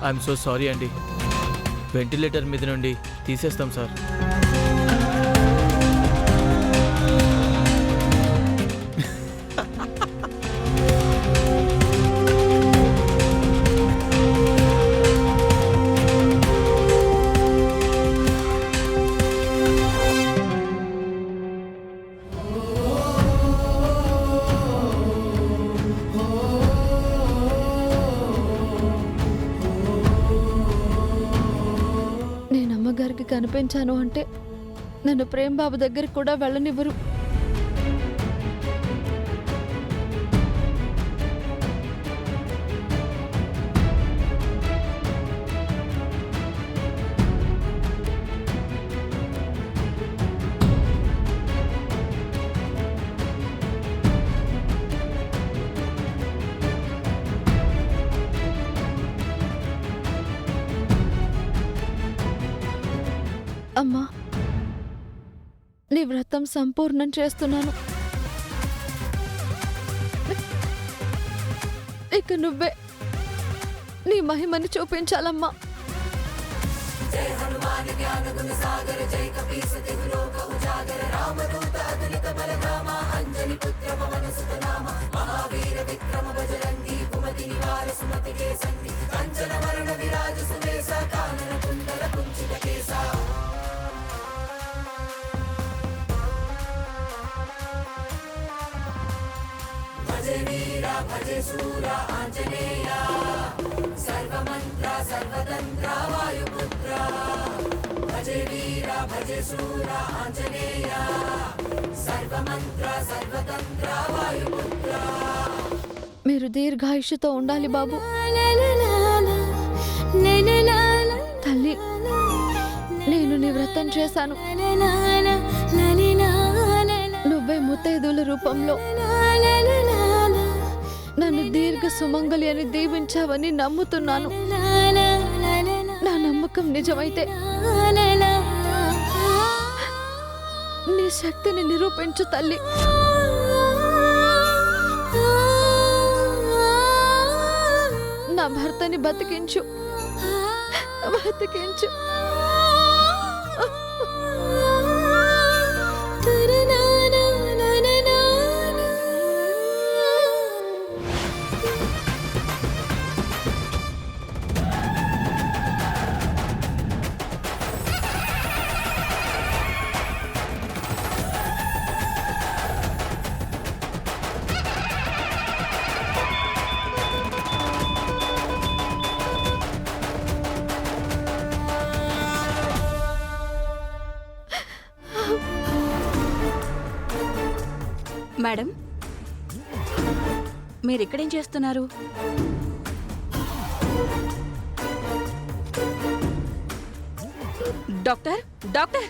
I'm so sorry అండి. Ventilator మీద నుండి తీసేస్తాం సార్. అమ్మగారికి కనిపించాను అంటే నన్ను ప్రేమ్ బాబు దగ్గరికి కూడా వెళ్ళనివ్వరు. అమ్మా, నీ వ్రతం సంపూర్ణం చేస్తున్నాను. ఇక నువ్వే నీ మహిమని చూపించాలమ్మా. భజే శూర ఆంజనేయ సర్వమంత్ర సర్వతంత్ర వాయుపుత్ర భజే వీర భజే శూర ఆంజనేయ సర్వమంత్ర సర్వతంత్ర వాయుపుత్ర. మీరు దీర్ఘాయుష్తో ఉండాలి బాబు. తల్లి, నేను నీ వ్రతం చేశాను. నువ్వే ముత్తైదుల రూపంలో నన్ను దీర్ఘ సుమంగళి అని దీవించావని నమ్ముతున్నాను. నా నమ్మకం నిజమైతే నీ శక్తిని నిరూపించు తల్లి. నా భర్తని బతికించు, బతికించు. మేడం, మీరిక్కడేం చేస్తున్నారు? Doctor, doctor!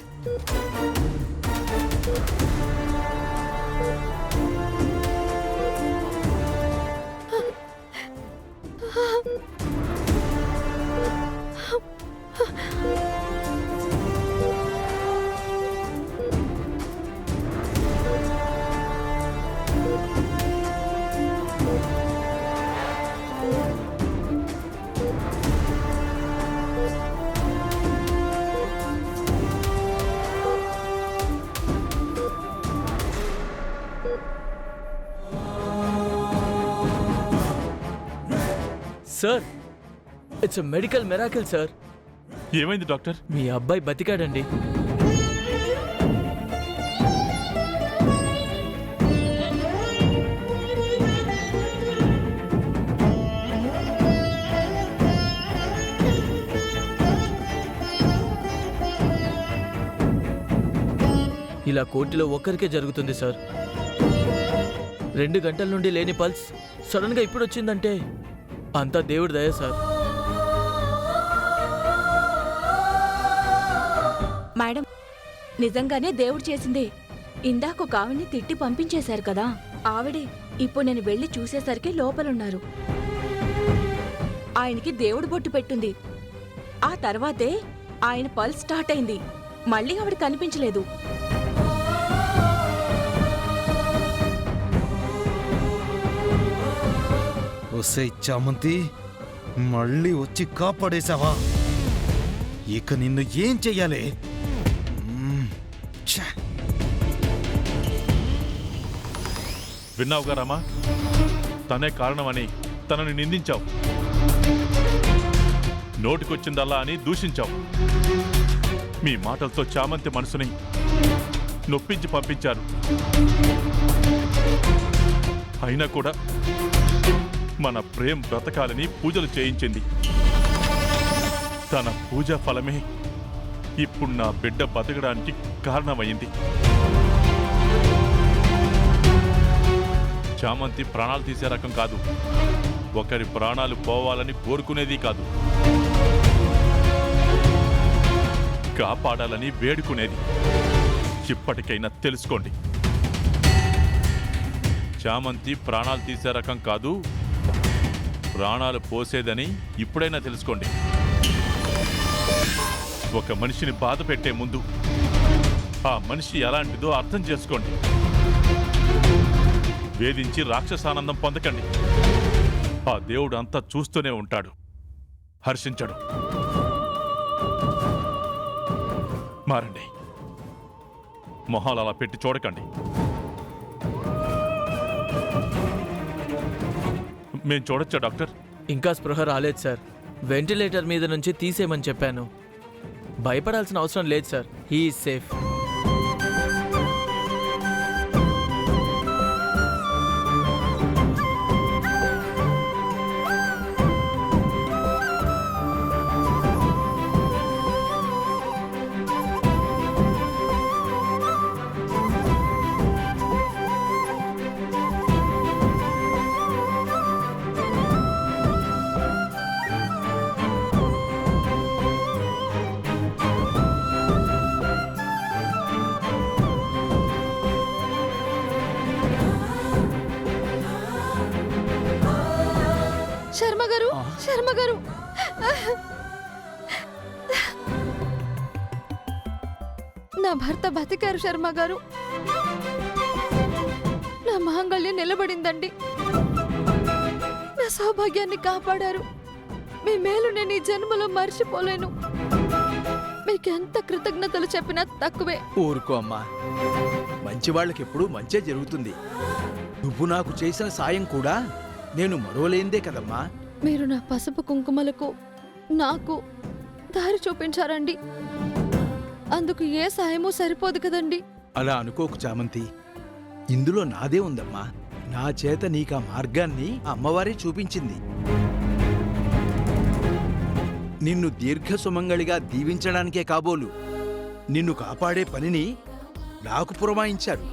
Sir, it's a medical miracle sir. ఏమైంది డాక్టర్? మీ అబ్బాయి బతికాడండి. ఇలా కోటిలో ఒక్కరికే జరుగుతుంది సార్. 2 గంటల నుండి లేని పల్స్ సడన్గా ఇప్పుడు వచ్చిందంటే అంతా దేవుడి దయ సార్. మేడం, నిజంగానే దేవుడు చేసిందే. ఇందాక ఒక ఆవిడ్ని తిట్టి పంపించేశారు కదా, ఆవిడే ఇప్పుడు నేను వెళ్ళి చూసేసరికి లోపలున్నారు. ఆయనకి దేవుడు బొట్టు పెట్టుంది. ఆ తర్వాతే ఆయన పల్స్ స్టార్ట్ అయింది. మళ్ళీ ఆవిడ కనిపించలేదు. ఒసే చామంతి, మళ్ళీ వచ్చి కాపాడేశావా? ఇక నిన్ను ఏం చెయ్యాలి? ఛ! విన్నావుగా రామా, తనే కారణమని తనని నిందించావు, నోటికొచ్చిందల్లా అని దూషించావు. మీ మాటలతో చామంతి మనసుని నొప్పించి పంపించారు. అయినా కూడా మన ప్రేమ్ బ్రతకాలని పూజలు చేయించింది. తన పూజా ఫలమే ఇప్పుడు నా బిడ్డ బతకడానికి కారణమైంది. చామంతి ప్రాణాలు తీసే రకం కాదు, ఒకరి ప్రాణాలు పోవాలని కోరుకునేది కాదు, కాపాడాలని వేడుకునేది. ఇప్పటికైనా తెలుసుకోండి, చామంతి ప్రాణాలు తీసే రకం కాదు, ప్రాణాలు పోసేదని ఇప్పుడైనా తెలుసుకోండి. ఒక మనిషిని బాధ పెట్టే ముందు ఆ మనిషి ఎలాంటిదో అర్థం చేసుకోండి. వేధించి రాక్షసానందం పొందకండి. ఆ దేవుడు అంతా చూస్తూనే ఉంటాడు, హర్షించడు. మారండి, మొహాలు అలా పెట్టి చూడకండి. మేం చూడొచ్చా డాక్టర్? ఇంకా స్పృహ రాలేదు సార్. వెంటిలేటర్ మీద నుంచి తీసేయమని చెప్పాను. భయపడాల్సిన అవసరం లేదు sir, he is safe. Sharma గారు, నా భర్త బతికారు శర్మ గారు. నా మాంగళ్యం నిలబడిందండి. నా సౌభాగ్యాన్ని కాపాడారు. మీ మేలు నేను ఈ జన్మలో మర్చిపోలేను. మీకెంత కృతజ్ఞతలు చెప్పినా తక్కువే. ఊరుకో అమ్మా, మంచి వాళ్ళకెప్పుడు మంచే జరుగుతుంది. నువ్వు నాకు చేసిన సాయం కూడా నేను మరోలేందే కదమ్మా. మీరు నా పసుపు కుంకుమలకు నాకు దారి చూపించారండి. అందుకు ఏ సాయమూ సరిపోదు కదండి. అలా అనుకోకు చామంతి, ఇందులో నాదే ఉందమ్మా. నా చేత నీకా మార్గాన్ని అమ్మవారే చూపించింది. నిన్ను దీర్ఘ సుమంగళిగా దీవించడానికే కాబోలు నిన్ను కాపాడే పనిని నాకు పురమాయించారు.